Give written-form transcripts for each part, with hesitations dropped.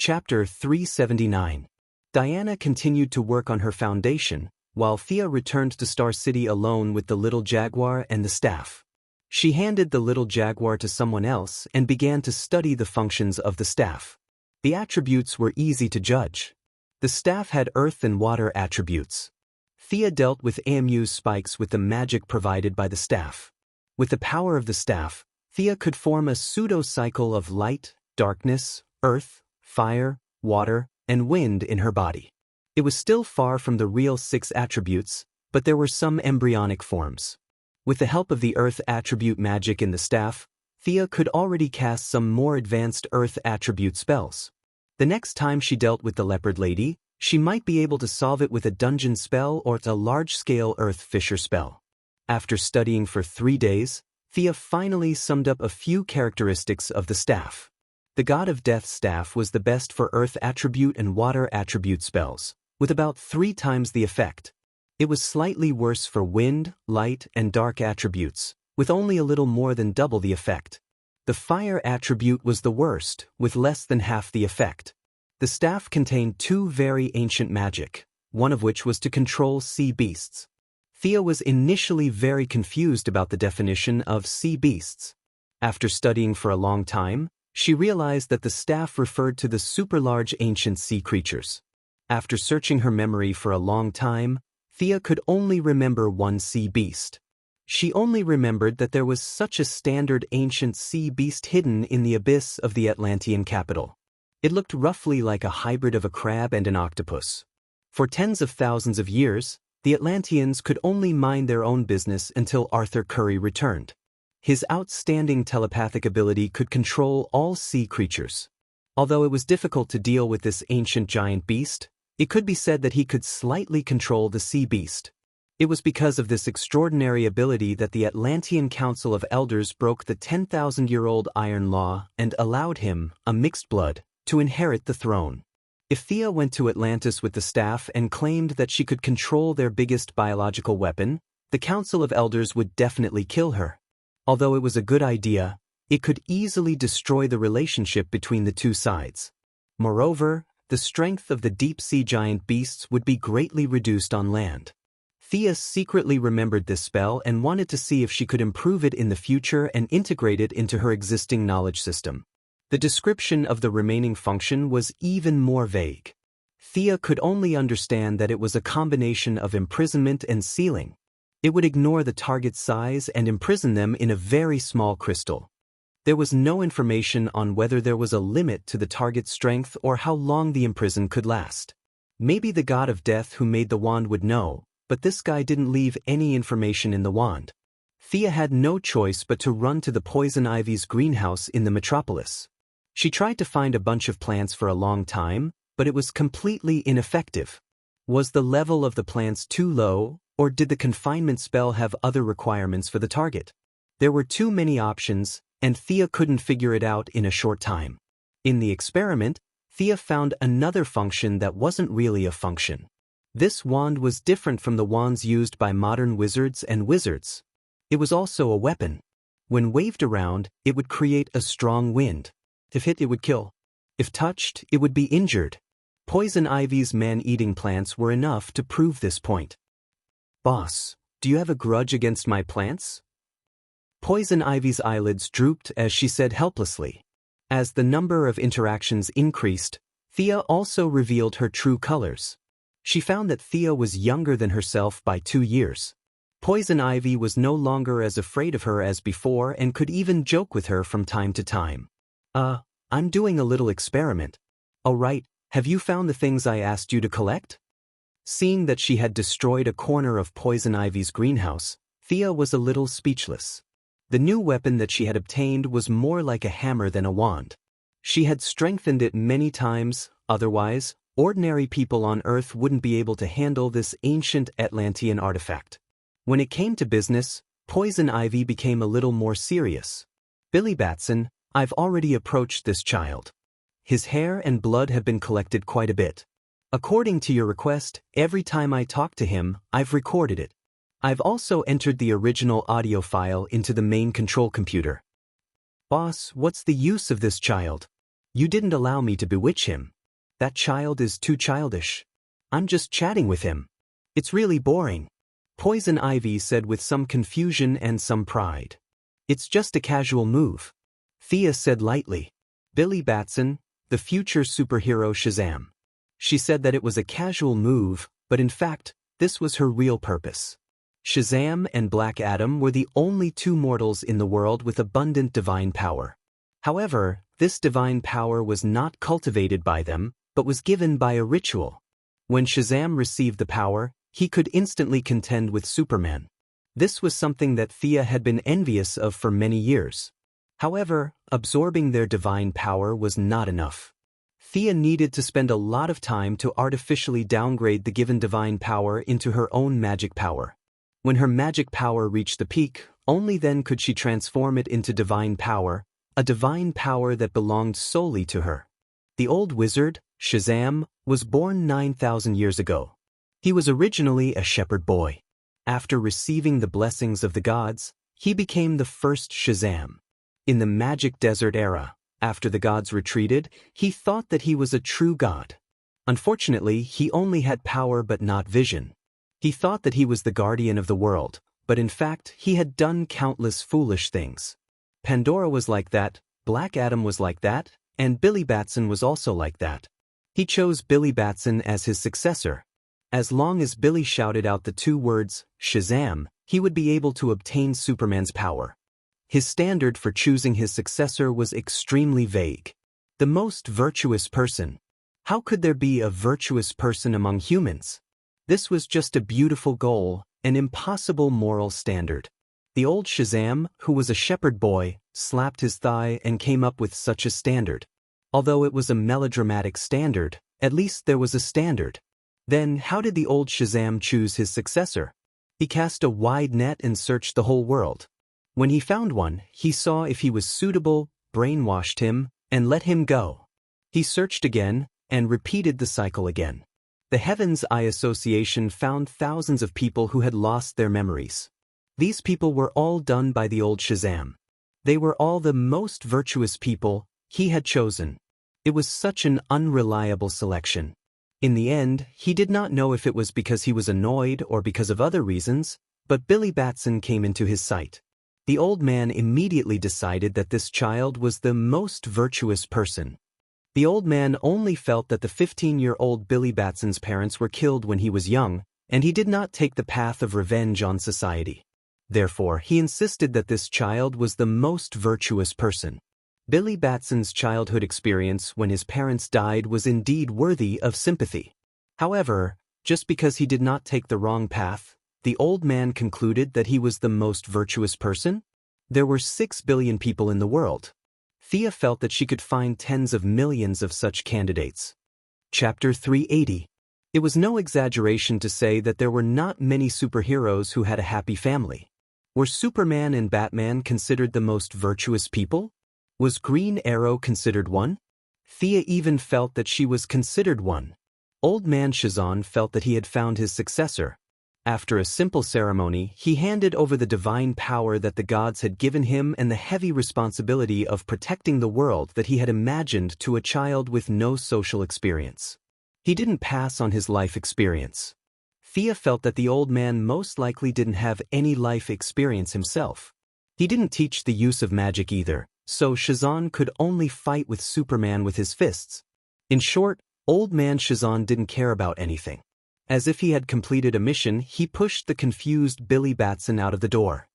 Chapter 379. Diana continued to work on her foundation, while Thea returned to Star City alone with the little jaguar and the staff. She handed the little jaguar to someone else and began to study the functions of the staff. The attributes were easy to judge. The staff had earth and water attributes. Thea dealt with Amu's spikes with the magic provided by the staff. With the power of the staff, Thea could form a pseudo-cycle of light, darkness, earth, fire, water, and wind in her body. It was still far from the real 6 attributes, but there were some embryonic forms. With the help of the earth attribute magic in the staff, Thea could already cast some more advanced earth attribute spells. The next time she dealt with the leopard lady, she might be able to solve it with a dungeon spell or a large-scale earth fissure spell. After studying for 3 days, Thea finally summed up a few characteristics of the staff. The God of Death staff was the best for earth attribute and water attribute spells, with about 3 times the effect. It was slightly worse for wind, light, and dark attributes, with only a little more than double the effect. The fire attribute was the worst, with less than half the effect. The staff contained 2 very ancient magic, one of which was to control sea beasts. Thea was initially very confused about the definition of sea beasts. After studying for a long time, she realized that the staff referred to the super-large ancient sea creatures. After searching her memory for a long time, Thea could only remember one sea beast. She only remembered that there was such a standard ancient sea beast hidden in the abyss of the Atlantean capital. It looked roughly like a hybrid of a crab and an octopus. For tens of thousands of years, the Atlanteans could only mind their own business until Arthur Curry returned. His outstanding telepathic ability could control all sea creatures. Although it was difficult to deal with this ancient giant beast, it could be said that he could slightly control the sea beast. It was because of this extraordinary ability that the Atlantean Council of Elders broke the 10,000-year-old Iron Law and allowed him, a mixed blood, to inherit the throne. If Thea went to Atlantis with the staff and claimed that she could control their biggest biological weapon, the Council of Elders would definitely kill her. Although it was a good idea, it could easily destroy the relationship between the 2 sides. Moreover, the strength of the deep-sea giant beasts would be greatly reduced on land. Thea secretly remembered this spell and wanted to see if she could improve it in the future and integrate it into her existing knowledge system. The description of the remaining function was even more vague. Thea could only understand that it was a combination of imprisonment and sealing. It would ignore the target's size and imprison them in a very small crystal. There was no information on whether there was a limit to the target's strength or how long the imprison could last. Maybe the God of Death who made the wand would know, but this guy didn't leave any information in the wand. Thea had no choice but to run to the poison ivy's greenhouse in the metropolis. She tried to find a bunch of plants for a long time, but it was completely ineffective. Was the level of the plants too low, or did the confinement spell have other requirements for the target? There were too many options, and Thea couldn't figure it out in a short time. In the experiment, Thea found another function that wasn't really a function. This wand was different from the wands used by modern wizards and wizards. It was also a weapon. When waved around, it would create a strong wind. If hit, it would kill. If touched, it would be injured. Poison ivy's man-eating plants were enough to prove this point. Boss, do you have a grudge against my plants? Poison ivy's eyelids drooped as she said helplessly. As the number of interactions increased, Thea also revealed her true colors. She found that Thea was younger than herself by 2 years. Poison ivy was no longer as afraid of her as before and could even joke with her from time to time. I'm doing a little experiment. Oh right, have you found the things I asked you to collect? Seeing that she had destroyed a corner of Poison Ivy's greenhouse, Thea was a little speechless. The new weapon that she had obtained was more like a hammer than a wand. She had strengthened it many times, otherwise, ordinary people on Earth wouldn't be able to handle this ancient Atlantean artifact. When it came to business, Poison Ivy became a little more serious. Billy Batson, I've already approached this child. His hair and blood have been collected quite a bit. According to your request, every time I talk to him, I've recorded it. I've also entered the original audio file into the main control computer. Boss, what's the use of this child? You didn't allow me to bewitch him. That child is too childish. I'm just chatting with him. It's really boring. Poison Ivy said with some confusion and some pride. It's just a casual move. Thea said lightly. Billy Batson, the future superhero Shazam. She said that it was a casual move, but in fact, this was her real purpose. Shazam and Black Adam were the only two mortals in the world with abundant divine power. However, this divine power was not cultivated by them, but was given by a ritual. When Shazam received the power, he could instantly contend with Superman. This was something that Thea had been envious of for many years. However, absorbing their divine power was not enough. Thea needed to spend a lot of time to artificially downgrade the given divine power into her own magic power. When her magic power reached the peak, only then could she transform it into divine power, a divine power that belonged solely to her. The old wizard, Shazam, was born 9,000 years ago. He was originally a shepherd boy. After receiving the blessings of the gods, he became the first Shazam. In the magic desert era, after the gods retreated, he thought that he was a true god. Unfortunately, he only had power but not vision. He thought that he was the guardian of the world, but in fact, he had done countless foolish things. Pandora was like that, Black Adam was like that, and Billy Batson was also like that. He chose Billy Batson as his successor. As long as Billy shouted out the two words, Shazam, he would be able to obtain Superman's power. His standard for choosing his successor was extremely vague. The most virtuous person. How could there be a virtuous person among humans? This was just a beautiful goal, an impossible moral standard. The old Shazam, who was a shepherd boy, slapped his thigh and came up with such a standard. Although it was a melodramatic standard, at least there was a standard. Then how did the old Shazam choose his successor? He cast a wide net and searched the whole world. When he found one, he saw if he was suitable, brainwashed him, and let him go. He searched again, and repeated the cycle again. The Heaven's Eye Association found thousands of people who had lost their memories. These people were all done by the old Shazam. They were all the most virtuous people he had chosen. It was such an unreliable selection. In the end, he did not know if it was because he was annoyed or because of other reasons, but Billy Batson came into his sight. The old man immediately decided that this child was the most virtuous person. The old man only felt that the 15-year-old Billy Batson's parents were killed when he was young, and he did not take the path of revenge on society. Therefore, he insisted that this child was the most virtuous person. Billy Batson's childhood experience when his parents died was indeed worthy of sympathy. However, just because he did not take the wrong path, the old man concluded that he was the most virtuous person? There were 6 billion people in the world. Thea felt that she could find tens of millions of such candidates. Chapter 380. It was no exaggeration to say that there were not many superheroes who had a happy family. Were Superman and Batman considered the most virtuous people? Was Green Arrow considered one? Thea even felt that she was considered one. Old Man Shazam felt that he had found his successor. After a simple ceremony, he handed over the divine power that the gods had given him and the heavy responsibility of protecting the world that he had imagined to a child with no social experience. He didn't pass on his life experience. Thea felt that the old man most likely didn't have any life experience himself. He didn't teach the use of magic either, so Shazam could only fight with Superman with his fists. In short, Old Man Shazam didn't care about anything. As if he had completed a mission, he pushed the confused Billy Batson out of the door.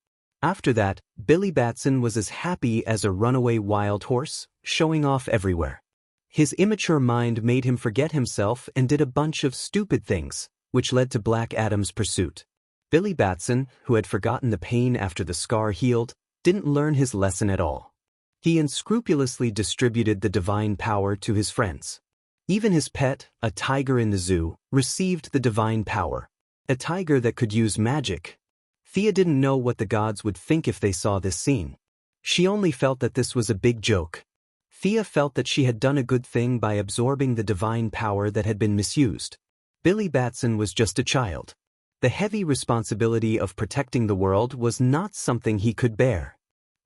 After that, Billy Batson was as happy as a runaway wild horse, showing off everywhere. His immature mind made him forget himself and did a bunch of stupid things, which led to Black Adam's pursuit. Billy Batson, who had forgotten the pain after the scar healed, didn't learn his lesson at all. He unscrupulously distributed the divine power to his friends. Even his pet, a tiger in the zoo, received the divine power. A tiger that could use magic. Thea didn't know what the gods would think if they saw this scene. She only felt that this was a big joke. Thea felt that she had done a good thing by absorbing the divine power that had been misused. Billy Batson was just a child. The heavy responsibility of protecting the world was not something he could bear.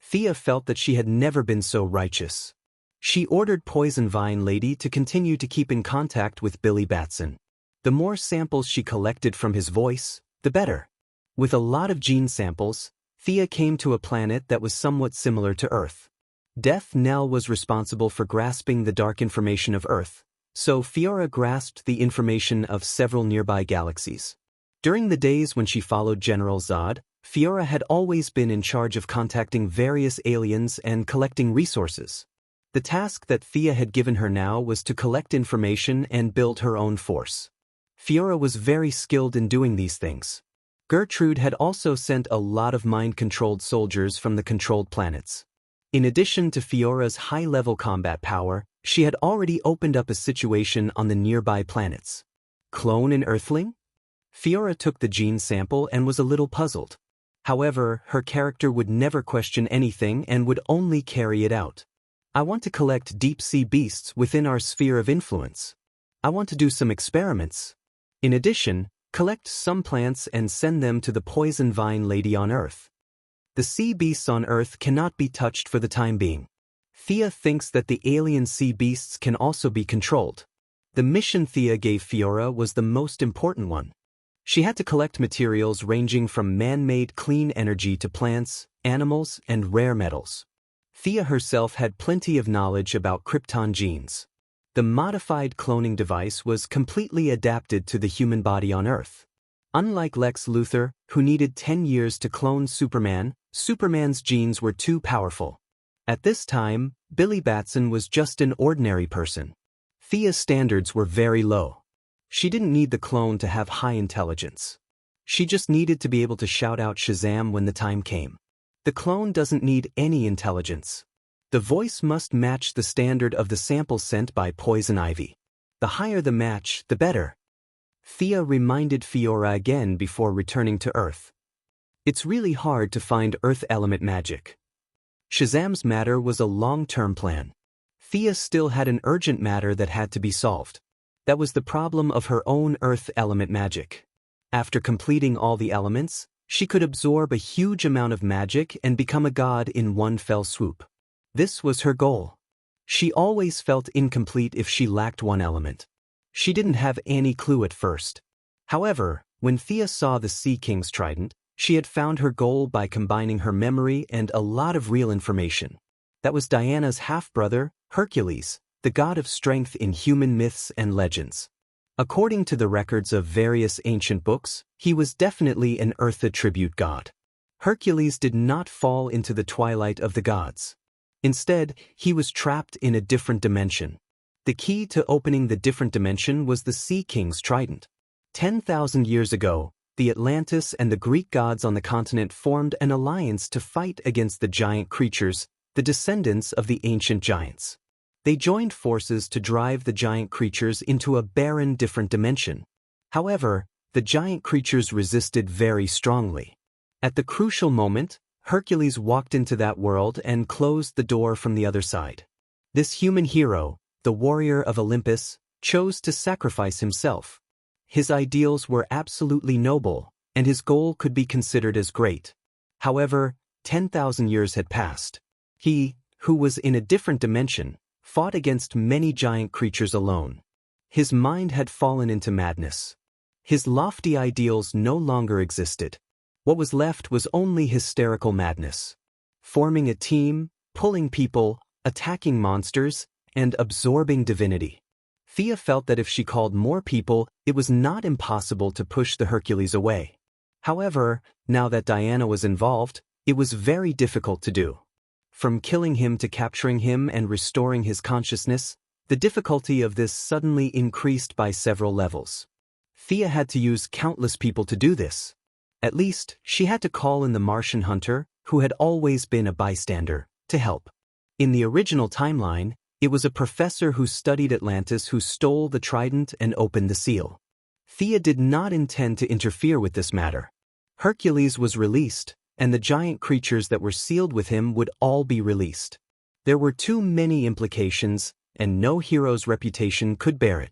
Thea felt that she had never been so righteous. She ordered Poison Vine Lady to continue to keep in contact with Billy Batson. The more samples she collected from his voice, the better. With a lot of gene samples, Thea came to a planet that was somewhat similar to Earth. Death Knell was responsible for grasping the dark information of Earth, so Fiora grasped the information of several nearby galaxies. During the days when she followed General Zod, Fiora had always been in charge of contacting various aliens and collecting resources. The task that Thea had given her now was to collect information and build her own force. Fiora was very skilled in doing these things. Gertrude had also sent a lot of mind-controlled soldiers from the controlled planets. In addition to Fiora's high-level combat power, she had already opened up a situation on the nearby planets. Clone an Earthling? Fiora took the gene sample and was a little puzzled. However, her character would never question anything and would only carry it out. I want to collect deep-sea beasts within our sphere of influence. I want to do some experiments. In addition, collect some plants and send them to the Poison Vine Lady on Earth. The sea beasts on Earth cannot be touched for the time being. Thea thinks that the alien sea beasts can also be controlled. The mission Thea gave Fiora was the most important one. She had to collect materials ranging from man-made clean energy to plants, animals, and rare metals. Thea herself had plenty of knowledge about Krypton genes. The modified cloning device was completely adapted to the human body on Earth. Unlike Lex Luthor, who needed 10 years to clone Superman, Superman's genes were too powerful. At this time, Billy Batson was just an ordinary person. Thea's standards were very low. She didn't need the clone to have high intelligence. She just needed to be able to shout out Shazam when the time came. The clone doesn't need any intelligence. The voice must match the standard of the sample sent by Poison Ivy. The higher the match, the better. Thea reminded Fiora again before returning to Earth. It's really hard to find Earth element magic. Shazam's matter was a long-term plan. Thea still had an urgent matter that had to be solved. That was the problem of her own Earth element magic. After completing all the elements, she could absorb a huge amount of magic and become a god in one fell swoop. This was her goal. She always felt incomplete if she lacked one element. She didn't have any clue at first. However, when Thea saw the Sea King's trident, she had found her goal by combining her memory and a lot of real information. That was Diana's half-brother, Hercules, the god of strength in human myths and legends. According to the records of various ancient books, he was definitely an Earth attribute god. Hercules did not fall into the twilight of the gods. Instead, he was trapped in a different dimension. The key to opening the different dimension was the Sea King's trident. 10,000 years ago, the Atlantis and the Greek gods on the continent formed an alliance to fight against the giant creatures, the descendants of the ancient giants. They joined forces to drive the giant creatures into a barren different dimension. However, the giant creatures resisted very strongly. At the crucial moment, Hercules walked into that world and closed the door from the other side. This human hero, the warrior of Olympus, chose to sacrifice himself. His ideals were absolutely noble, and his goal could be considered as great. However, 10,000 years had passed. He, who was in a different dimension, fought against many giant creatures alone. His mind had fallen into madness. His lofty ideals no longer existed. What was left was only hysterical madness. Forming a team, pulling people, attacking monsters, and absorbing divinity. Thea felt that if she called more people, it was not impossible to push the Hercules away. However, now that Diana was involved, it was very difficult to do. From killing him to capturing him and restoring his consciousness, the difficulty of this suddenly increased by several levels. Thea had to use countless people to do this. At least, she had to call in the Martian hunter, who had always been a bystander, to help. In the original timeline, it was a professor who studied Atlantis who stole the trident and opened the seal. Thea did not intend to interfere with this matter. Hercules was released, and the giant creatures that were sealed with him would all be released. There were too many implications, and no hero's reputation could bear it.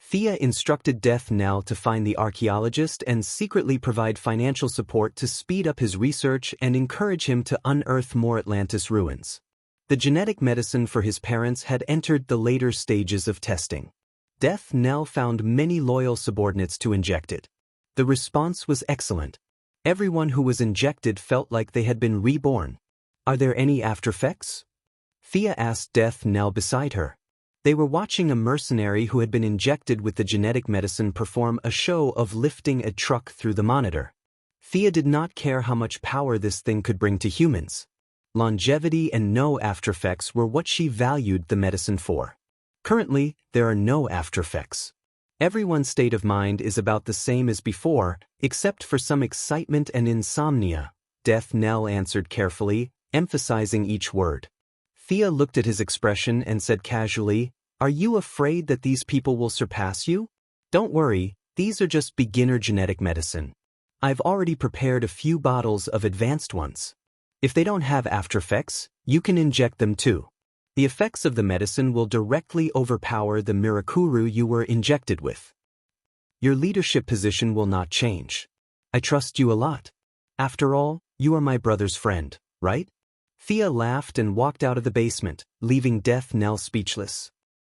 Thea instructed Death Knell to find the archaeologist and secretly provide financial support to speed up his research and encourage him to unearth more Atlantis ruins. The genetic medicine for his parents had entered the later stages of testing. Death Knell found many loyal subordinates to inject it. The response was excellent. Everyone who was injected felt like they had been reborn. Are there any aftereffects? Thea asked Death Knell beside her. They were watching a mercenary who had been injected with the genetic medicine perform a show of lifting a truck through the monitor. Thea did not care how much power this thing could bring to humans. Longevity and no aftereffects were what she valued the medicine for. Currently, there are no aftereffects. Everyone's state of mind is about the same as before, except for some excitement and insomnia, Death Knell answered carefully, emphasizing each word. Thea looked at his expression and said casually, "Are you afraid that these people will surpass you? Don't worry, these are just beginner genetic medicine. I've already prepared a few bottles of advanced ones. If they don't have aftereffects, you can inject them too. The effects of the medicine will directly overpower the Mirakuru you were injected with. Your leadership position will not change. I trust you a lot. After all, you are my brother's friend, right?" Thea laughed and walked out of the basement, leaving Death Knell speechless.